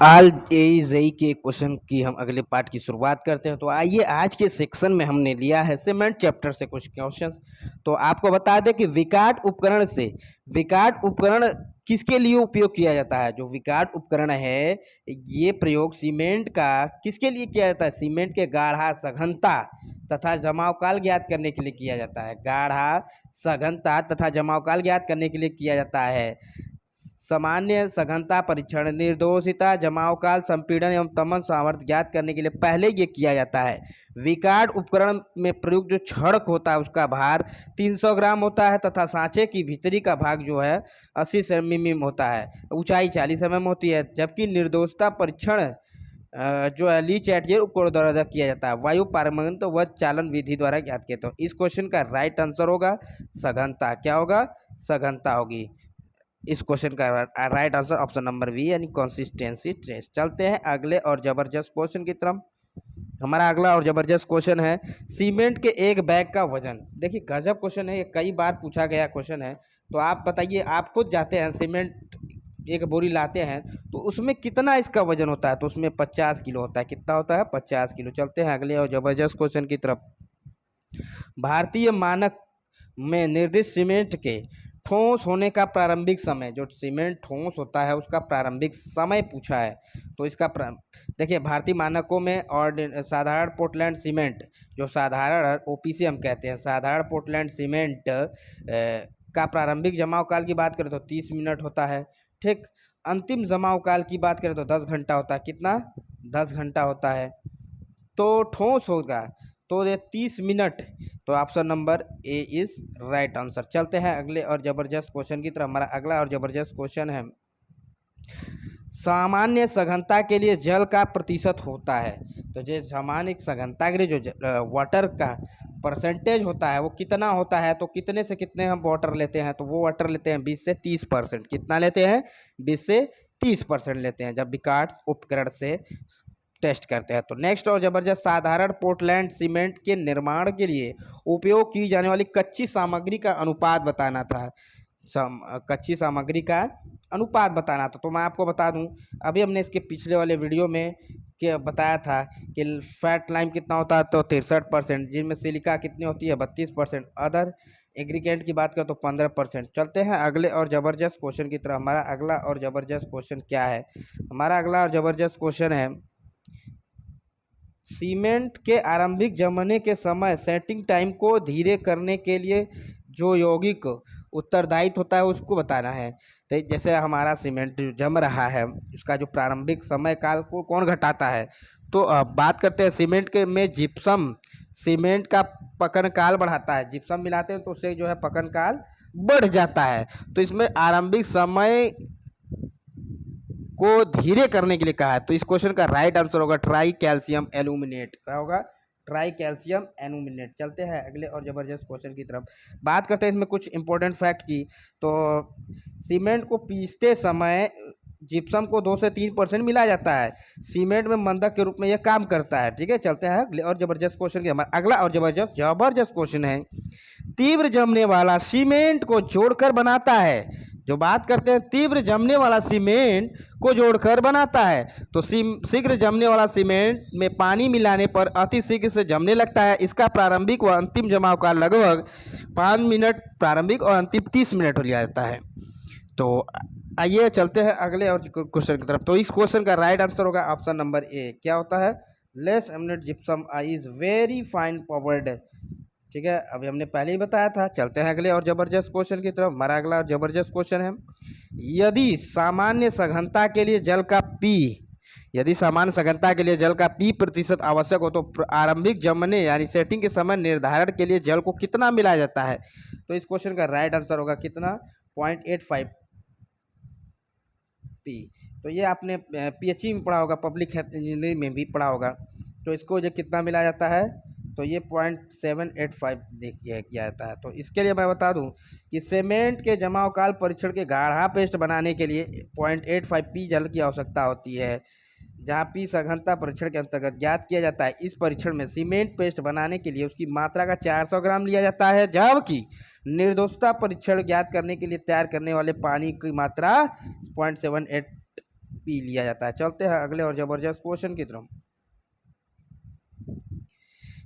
आल JEE के question की हम अगले पार्ट की शुरुआत करते हैं। तो आइए आज के सेक्शन में हमने लिया है सीमेंट चैप्टर से कुछ क्वेश्चन। तो आपको बता दें कि विकाट उपकरण किसके लिए उपयोग किया जाता है। जो विकाट उपकरण है ये प्रयोग सीमेंट का किसके लिए किया जाता है। सीमेंट के गाढ़ा सघनता तथा जमाव काल ज्ञात करने के लिए किया जाता है। गाढ़ा सघनता तथा जमाव काल ज्ञात करने के लिए किया जाता है। सामान्य सघनता परीक्षण, निर्दोषिता, जमाव काल, संपीड़न एवं तमन सामर्थ्य ज्ञात करने के लिए पहले ये किया जाता है। विकाट उपकरण में प्रयुक्त जो छड़क होता है उसका भार 300 ग्राम होता है तथा सांचे की भीतरी का भाग जो है 80 सेमी होता है, ऊंचाई 40 mm होती है। जबकि निर्दोषता परीक्षण जो है ली चैटियर उपकरण द्वारा किया जाता है, वायु पारगमन व चालन विधि द्वारा ज्ञात किया। तो इस क्वेश्चन का राइट आंसर होगा सघनता। क्या होगा? सघनता होगी। इस क्वेश्चन का right answer option number B यानी कंसिस्टेंसी टेस्ट। चलते हैं अगले और जबरदस्त क्वेश्चन की तरफ। हमारा अगला और जबरदस्त क्वेश्चन है सीमेंट के एक बैग का वजन। देखिए गजब क्वेश्चन है, ये कई बार पूछा गया क्वेश्चन है। तो आप बताइए, आप खुद जाते हैं सीमेंट एक बोरी लाते हैं तो उसमें कितना इसका वजन होता है। तो उसमें 50 किलो होता है। कितना होता है? 50 किलो। चलते हैं अगले और जबरदस्त क्वेश्चन की तरफ। भारतीय मानक में निर्दिष्ट सीमेंट के ठोस होने का प्रारंभिक समय, जो सीमेंट ठोस होता है उसका प्रारंभिक समय पूछा है। तो इसका देखिए भारतीय मानकों में और साधारण पोर्टलैंड सीमेंट, जो साधारण ओपीसी हम कहते हैं, साधारण पोर्टलैंड सीमेंट का प्रारंभिक जमाव काल की बात करें तो 30 मिनट होता है। ठीक। अंतिम जमाव काल की बात करें तो 10 घंटा होता है। कितना? 10 घंटा होता है। तो ठोस होगा तो ये 30 मिनट। तो option number A is right answer. चलते हैं अगले और जबरदस्त क्वेश्चन की तरफ। हमारा अगला और जबरदस्त क्वेश्चन है सामान्य सघनता के लिए जल का प्रतिशत होता है। तो जो सामान्य सघनता के लिए जो वाटर का परसेंटेज होता है वो कितना होता है। तो कितने से कितने हम वाटर लेते हैं। तो वो वाटर लेते हैं 20 से 30%। कितना लेते हैं? 20 से 30% लेते हैं जब विकाट उपकरण से टेस्ट करते हैं। तो नेक्स्ट और जबरदस्त, साधारण पोर्टलैंड सीमेंट के निर्माण के लिए उपयोग की जाने वाली कच्ची सामग्री का अनुपात बताना था। कच्ची सामग्री का अनुपात बताना था। तो मैं आपको बता दूं, अभी हमने इसके पिछले वाले वीडियो में क्या बताया था कि फैट लाइम कितना होता है तो 63%, जिनमें सिलिका कितनी होती है 32%, अदर एग्रीगेंट की बात करें तो 15%। चलते हैं अगले और जबरदस्त क्वेश्चन की तरफ। हमारा अगला और जबरदस्त क्वेश्चन क्या है? हमारा अगला और जबरदस्त क्वेश्चन है सीमेंट के आरंभिक जमने के समय सेटिंग टाइम को धीरे करने के लिए जो यौगिक उत्तरदायित्व होता है उसको बताना है। तो जैसे हमारा सीमेंट जम रहा है उसका जो प्रारंभिक समय काल को कौन घटाता है। तो बात करते हैं सीमेंट के में जिप्सम सीमेंट का पकन काल बढ़ाता है। जिप्सम मिलाते हैं तो उससे जो है पकन काल बढ़ जाता है। तो इसमें आरंभिक समय को धीरे करने के लिए कहा है। तो इस क्वेश्चन का राइट आंसर होगा ट्राई कैल्शियम एल्यूमिनेट। क्या होगा? Try calcium aluminate. चलते हैं अगले और जबरदस्त क्वेश्चन की तरफ। बात करते हैं इसमें कुछ इंपॉर्टेंट फैक्ट की। तो सीमेंट को पीसते समय जिप्सम को 2 से 3% मिला जाता है। सीमेंट में मंदक के रूप में यह काम करता है। ठीक है, चलते हैं अगले और जबरदस्त क्वेश्चन की। हमारा अगला और जबरदस्त क्वेश्चन है तीव्र जमने वाला सीमेंट को जोड़कर बनाता है। जो बात करते हैं तीव्र जमने वाला सीमेंट को जोड़कर बनाता है। तो शीघ्र जमने वाला सीमेंट में पानी मिलाने पर अति शीघ्र से जमने लगता है। इसका प्रारंभिक व अंतिम जमाव का लगभग 5 मिनट प्रारंभिक और अंतिम 30 मिनट हो जाता है। तो आइए चलते हैं अगले और क्वेश्चन की तरफ। तो इस क्वेश्चन का राइट आंसर होगा ऑप्शन नंबर ए। क्या होता है? Less eminent gypsum is very fine powered. ठीक है, अभी हमने पहले ही बताया था। चलते हैं अगले और जबरदस्त क्वेश्चन की तरफ। हमारा अगला जबरदस्त क्वेश्चन है यदि सामान्य सघनता के लिए जल का पी यदि सामान्य सघनता के लिए जल का P% आवश्यक हो तो आरंभिक जमने यानी सेटिंग के समय निर्धारण के लिए जल को कितना मिलाया जाता है। तो इस क्वेश्चन का राइट आंसर होगा कितना? 0.85 P। तो ये आपने PHE में पढ़ा होगा, पब्लिक हेल्थ इंजीनियरिंग में भी पढ़ा होगा। तो इसको जो कितना मिलाया जाता है तो ये 0.785 किया जाता है। तो इसके लिए मैं बता दूं कि सीमेंट के जमाव काल परीक्षण के गाढ़ा पेस्ट बनाने के लिए 0.85 P जल की आवश्यकता होती है, जहां P सघनता परीक्षण के अंतर्गत ज्ञात किया जाता है। इस परीक्षण में सीमेंट पेस्ट बनाने के लिए उसकी मात्रा का 400 ग्राम लिया जाता है, जबकि निर्दोषता परीक्षण ज्ञात करने के लिए तैयार करने वाले पानी की मात्रा 0.78 पी लिया जाता है। चलते हैं अगले और जबरदस्त क्वेश्चन की तरफ।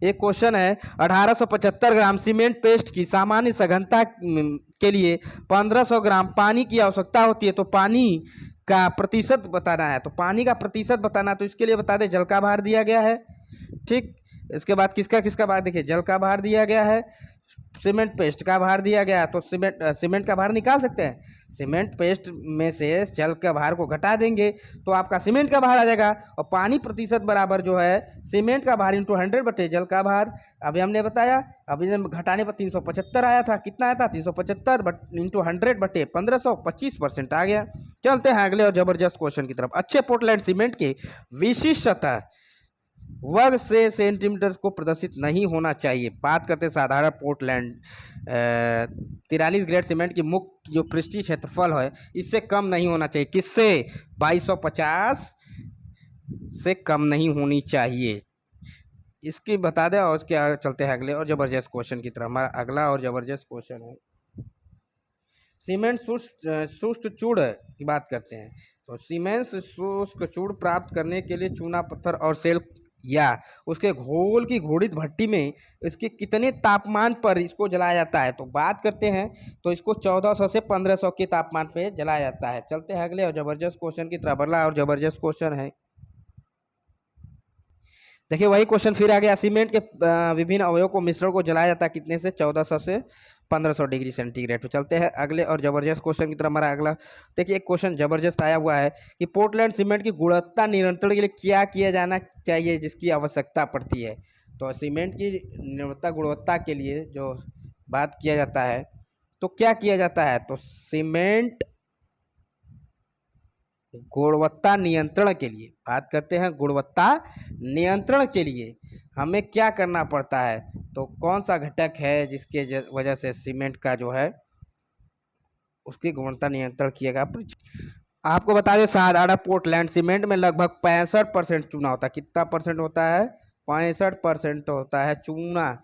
एक क्वेश्चन है, 1875 ग्राम सीमेंट पेस्ट की सामान्य सघनता के लिए 1500 ग्राम पानी की आवश्यकता होती है, तो पानी का प्रतिशत बताना है। तो पानी का प्रतिशत बताना, तो इसके लिए बता दें जल का भार दिया गया है। ठीक, इसके बाद किसका किसका भार, देखिए जल का भार दिया गया है, सीमेंट पेस्ट का भार दिया गया। तो सीमेंट का भार निकाल सकते हैं। सीमेंट पेस्ट में से जल का भार को घटा देंगे तो आपका सीमेंट का भार आ जाएगा। और पानी प्रतिशत बराबर जो है सीमेंट का भार इंटू 100 बटे जल का भार। अभी हमने बताया, अभी घटाने पर 375 आया था। कितना आया था? 375 इंटू 100 बटे 1500, 25% आ गया। चलते हैं अगले और जबरदस्त क्वेश्चन की तरफ। अच्छे पोर्टलैंड सीमेंट की विशिष्ट सतह वर्ग से सेंटीमीटर को प्रदर्शित नहीं होना चाहिए। बात करते हैं साधारण पोर्टलैंड 43 ग्रेड सीमेंट की मुख्य जो पृष्ठीय क्षेत्रफल है इससे कम नहीं होना चाहिए। किससे? 2250 से कम नहीं होनी चाहिए। इसकी बता दें और उसके आगे चलते हैं अगले और जबरदस्त क्वेश्चन की तरफ। हमारा अगला और जबरदस्त क्वेश्चन है, सीमेंट शुष्क चूर्ण की बात करते हैं। तो सीमेंट शुष्क चूर्ण प्राप्त करने के लिए चूना पत्थर और सेल या उसके घोल की घोड़ित भट्टी में इसके कितने तापमान पर इसको जलाया जाता है? तो बात करते हैं तो इसको 1400 से 1500 के तापमान पे जलाया जाता है। चलते हैं अगले और जबरदस्त क्वेश्चन की तरफ। अगला और जबरदस्त क्वेश्चन है, देखिए वही क्वेश्चन फिर आ गया। सीमेंट के विभिन्न अवयवों को मिश्रण को जलाया जाता है कितने से? 1400 से 1500 डिग्री सेंटीग्रेड पे। चलते हैं अगले और जबरदस्त क्वेश्चन की तरफ। हमारा अगला देखिए एक क्वेश्चन जबरदस्त आया हुआ है कि पोर्टलैंड सीमेंट की गुणवत्ता नियंत्रण के लिए क्या किया जाना चाहिए जिसकी आवश्यकता पड़ती है? तो सीमेंट की गुणवत्ता के लिए जो बात किया जाता है तो क्या किया जाता है? तो सीमेंट गुणवत्ता नियंत्रण के लिए बात करते हैं। गुणवत्ता नियंत्रण के लिए हमें क्या करना पड़ता है? तो कौन सा घटक है जिसके वजह से सीमेंट का जो है उसकी गुणवत्ता नियंत्रण किएगा? आपको बता दें साधारण पोर्टलैंड सीमेंट में लगभग 65% चूना होता है। कितना परसेंट होता है? 65% होता है चूना।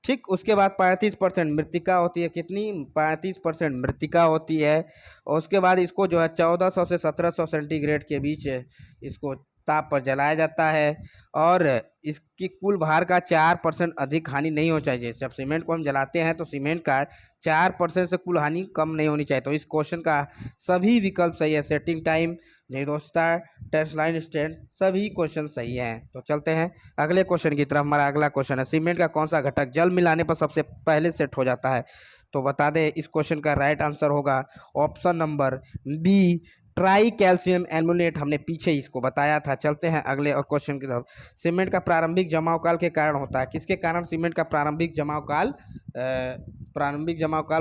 ठीक, उसके बाद 35% मृतिका होती है। कितनी? 35% मृतिका होती है। और उसके बाद इसको जो है 1400 से 1700 सेंटीग्रेड के बीच इसको ताप पर जलाया जाता है। और इसकी कुल भार का 4% अधिक हानि नहीं होनी चाहिए। जब सीमेंट को हम जलाते हैं तो सीमेंट का 4% से कुल हानि कम नहीं होनी चाहिए। तो इस क्वेश्चन का सभी विकल्प सही है। सेटिंग टाइम, निर्दोषता, टेस्ट लाइन स्टैंड, सभी क्वेश्चन सही हैं। तो चलते हैं अगले क्वेश्चन की तरफ। हमारा अगला क्वेश्चन है, सीमेंट का कौन सा घटक जल मिलाने पर सबसे पहले सेट हो जाता है? तो बता दें इस क्वेश्चन का राइट आंसर होगा option number B, tri calcium aluminate. हमने पीछे इसको बताया था। चलते हैं अगले और क्वेश्चन की तरफ। सीमेंट का प्रारंभिक जमाव काल के कारण होता है। किसके कारण सीमेंट का प्रारंभिक जमाव काल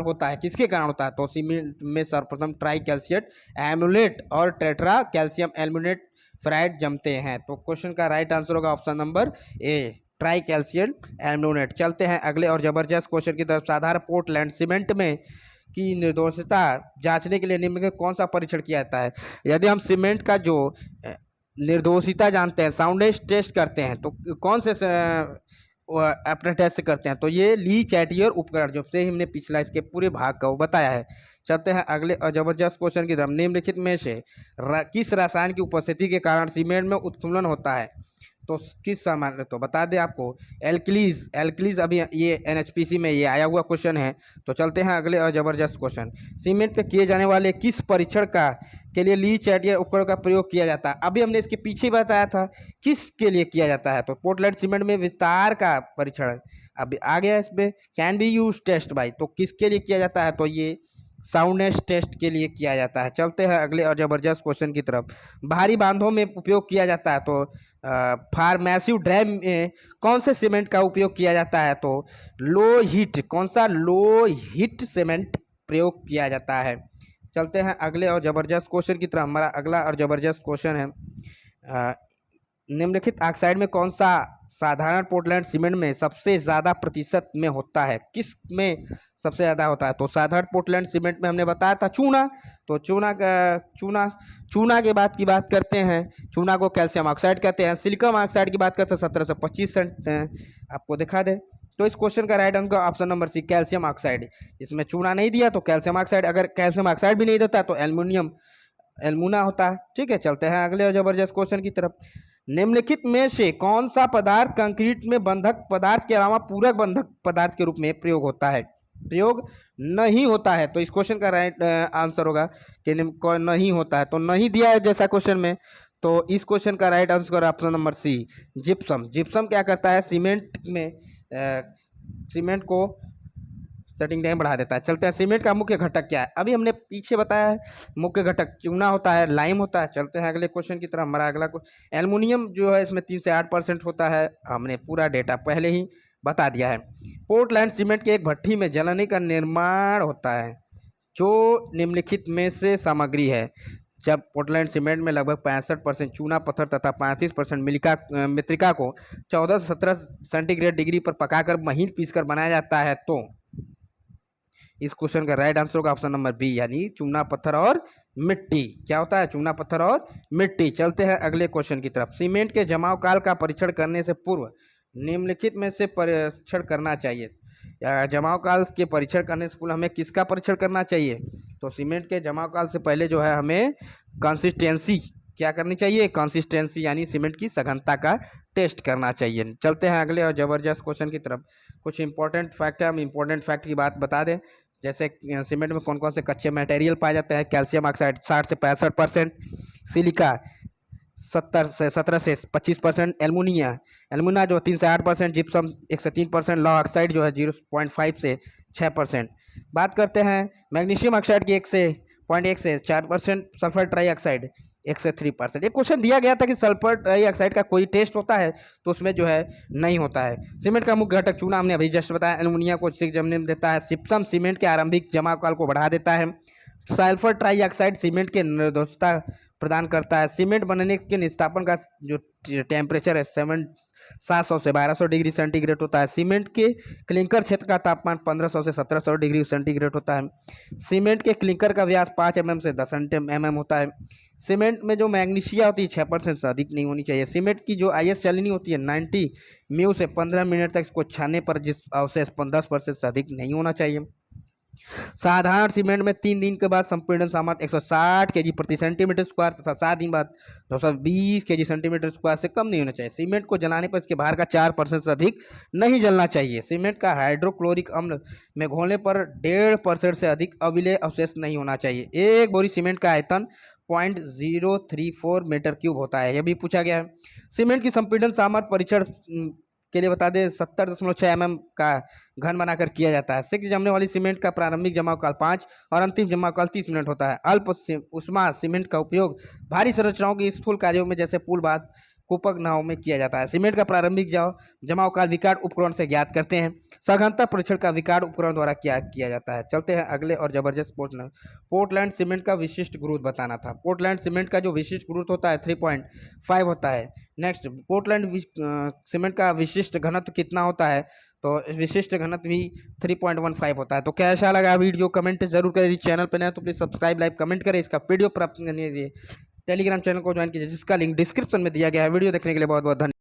होता है? किसके कारण होता है? तो सीमेंट में सर्वप्रथम ट्राई कैल्शियम एल्मुनेट और टेट्रा कैल्शियम एल्मुनेट फ्राइड जमते हैं। तो क्वेश्चन का राइट आंसर होगा option number A, tri calcium aluminate. चलते हैं अगले और जबरदस्त क्वेश्चन की तरफ। साधारण पोर्टलैंड सीमेंट में की निर्दोषता जांचने के लिए निम्न में कौन सा परीक्षण किया जाता है? यदि हम सीमेंट का जो निर्दोषिता जानते हैं, साउंडनेस टेस्ट करते हैं, तो कौन से अपने टेस्ट से करते हैं? तो ये ली चैटियर उपकरण, जो से हमने पिछला इसके पूरे भाग का वो बताया है। चलते हैं अगले और जबरदस्त क्वेश्चन की तरफ। निम्नलिखित में से किस रसायन की उपस्थिति के कारण सीमेंट में उत्खनन होता है? तो किस सामान, तो बता दें आपको एल्कलीज अभी ये एनएचपीसी में ये आया हुआ क्वेश्चन है। तो चलते हैं अगले और जबरदस्त क्वेश्चन। सीमेंट पे किए जाने वाले किस परीक्षण का के लिए ली चैटियर उपकरण का प्रयोग किया जाता है? अभी हमने इसके पीछे बताया था किस के लिए किया जाता है। तो पोर्टलैंड सीमेंट में विस्तार का परीक्षण अभी आ गया। इसमें can be use test by, तो किसके लिए किया जाता है? तो ये साउंडनेस टेस्ट के लिए किया जाता है। चलते हैं अगले और जबरदस्त क्वेश्चन की तरफ। भारी बांधों में उपयोग किया जाता है। तो फार्मेसिव डैम में कौन से सीमेंट का उपयोग किया जाता है? तो लो हीट, कौन सा? लो हीट सीमेंट प्रयोग किया जाता है। चलते हैं अगले और जबरदस्त क्वेश्चन की तरफ। हमारा अगला और जबरदस्त क्वेश्चन है, निम्नलिखित ऑक्साइड में कौन सा साधारण पोर्टलैंड सीमेंट में सबसे ज़्यादा प्रतिशत में होता है? किस में सबसे ज़्यादा होता है? तो साधारण पोर्टलैंड सीमेंट में हमने बताया था चूना। तो चूना के बाद की बात करते हैं, चूना को कैल्शियम ऑक्साइड कहते हैं। सिलिकॉन ऑक्साइड की बात करते हैं 17 से 25%। आपको दिखा दें तो इस क्वेश्चन का right answer option number C, calcium oxide. इसमें चूना नहीं दिया तो कैल्शियम ऑक्साइड, अगर कैल्शियम ऑक्साइड भी नहीं देता तो एल्युमिनियम एल्मुना होता है। ठीक है, चलते हैं अगले और जबरदस्त क्वेश्चन की तरफ। निम्नलिखित में से कौन सा पदार्थ कंक्रीट में बंधक पदार्थ के अलावा पूरक बंधक पदार्थ के रूप में प्रयोग होता है? प्रयोग नहीं होता है, तो इस क्वेश्चन का राइट आंसर होगा कि नहीं होता है, तो नहीं दिया है जैसा क्वेश्चन में, तो इस क्वेश्चन का right answer option number C, gypsum. Gypsum क्या करता है? सीमेंट में सीमेंट को सेटिंग टाइम बढ़ा देता है। चलते हैं, सीमेंट का मुख्य घटक क्या है? अभी हमने पीछे बताया है, मुख्य घटक चूना होता है, लाइम होता है। चलते हैं अगले क्वेश्चन की तरफ। हमारा अगला एल्युमिनियम जो है इसमें 3 से 8% होता है, हमने पूरा डेटा पहले ही बता दिया है। पोर्टलैंड सीमेंट के एक भट्ठी में जलाने का निर्माण होता है जो निम्नलिखित में से सामग्री है। जब पोर्टलैंड सीमेंट में लगभग 65% चूना पत्थर तथा 35% मृत्तिका को 14 से 17 सेंटीग्रेड डिग्री पर पकाकर महीन पीसकर बनाया जाता है, तो इस क्वेश्चन का राइट आंसर होगा ऑप्शन नंबर बी, यानी चूना पत्थर और मिट्टी। क्या होता है? चूना पत्थर और मिट्टी। चलते हैं अगले क्वेश्चन की तरफ। सीमेंट के जमाव काल का परीक्षण करने से पूर्व निम्नलिखित में से परीक्षण करना चाहिए। या जमाव काल के परीक्षण करने से पूर्व हमें किसका परीक्षण करना चाहिए? तो सीमेंट के जमाव काल से पहले जो है हमें कंसिस्टेंसी क्या करनी चाहिए? कंसिस्टेंसी यानी सीमेंट की सघनता का टेस्ट करना चाहिए। चलते हैं अगले और जबरदस्त क्वेश्चन की तरफ। कुछ इंपॉर्टेंट फैक्ट है, हम इंपॉर्टेंट फैक्ट की बात बता दें। जैसे सीमेंट में कौन कौन से कच्चे मटेरियल पाए जाते हैं? कैल्शियम ऑक्साइड 60 से 65%, सिलिका 17 से 25%, एल्युमिनिया जो 3 से 8%, जिप्सम 1 से 3%, लौह ऑक्साइड जो है 0.5 से 6%। बात करते हैं मैग्नीशियम ऑक्साइड की 1 से 4%, सल्फर ट्राईऑक्साइड 1 से 3%। एक क्वेश्चन दिया गया था कि सल्फर ट्राईऑक्साइड का कोई टेस्ट होता है, तो उसमें जो है नहीं होता है। सीमेंट का मुख्य घटक चूना हमने अभी जस्ट बताया। एल्युमिनिया को जमने देता है। जिप्सम सीमेंट के आरंभिक जमाव काल को बढ़ा देता है। सल्फर ट्राईऑक्साइड सीमेंट के निर्दोषता प्रदान करता है। सीमेंट बनने के निस्तापन का जो टेम्परेचर है 700 से 1200 डिग्री सेंटीग्रेड होता है। सीमेंट के क्लिंकर क्षेत्र का तापमान 1500 से 1700 डिग्री सेंटीग्रेड होता है। सीमेंट के क्लिंकर का व्यास 5 mm से 10 mm होता है। सीमेंट में जो मैग्नीशिया होती है 6% से अधिक नहीं होनी चाहिए। सीमेंट की जो IS चलनी होती है 90 म्यू से 15 मिनट तक इसको छानने पर जिस अवशेष 10% से अधिक नहीं होना चाहिए। साधारण सीमेंट में 3 दिन के बाद संपीड़न सामर्थ्य 160 kg प्रति सेंटीमीटर स्क्वायर तथा 7 दिन बाद 220 kg सेंटीमीटर स्क्वायर से कम नहीं होना चाहिए। सीमेंट को जलाने पर इसके भार का 4% से अधिक नहीं जलना चाहिए। सीमेंट का हाइड्रोक्लोरिक अम्ल में घोलने पर 1.5% से अधिक अविलेय अवशेष नहीं होना चाहिए। एक बोरी सीमेंट का आयतन 0.034 मीटर क्यूब होता है, यह भी पूछा गया है। सीमेंट की संपीड़न सामर्थ्य परीक्षण के लिए बता दें 70.6 mm का घन बनाकर किया जाता है। शीघ्र जमने वाली सीमेंट का प्रारंभिक जमाव काल 5 और अंतिम जमाव काल 30 मिनट होता है। अल्प उष्मा सीमेंट का उपयोग भारी संरचनाओं के स्थूल कार्यों में जैसे पुल बांध कूपक नाव में किया जाता है। सीमेंट का प्रारंभिक जमाव काल विकार्ड उपकरण से ज्ञात करते हैं। सघनता परीक्षण का विकार्ड उपकरण द्वारा किया जाता है। चलते हैं अगले और जबरदस्त पोर्टलैंड सीमेंट का विशिष्ट गुरुत्व बताना था। पोर्टलैंड सीमेंट का जो विशिष्ट गुरुत्व होता है 3.5 होता है। नेक्स्ट, पोर्टलैंड सीमेंट का विशिष्ट घनत्व कितना होता है? तो विशिष्ट घनत्व भी 3.15 होता है। तो कैसा लगा वीडियो कमेंट जरूर करें। चैनल पर नए तो प्लीज सब्सक्राइब लाइक कमेंट करें। इसका वीडियो प्राप्त करने के लिए टेलीग्राम चैनल को ज्वाइन कीजिए जिसका लिंक डिस्क्रिप्शन में दिया गया है। वीडियो देखने के लिए बहुत बहुत धन्यवाद।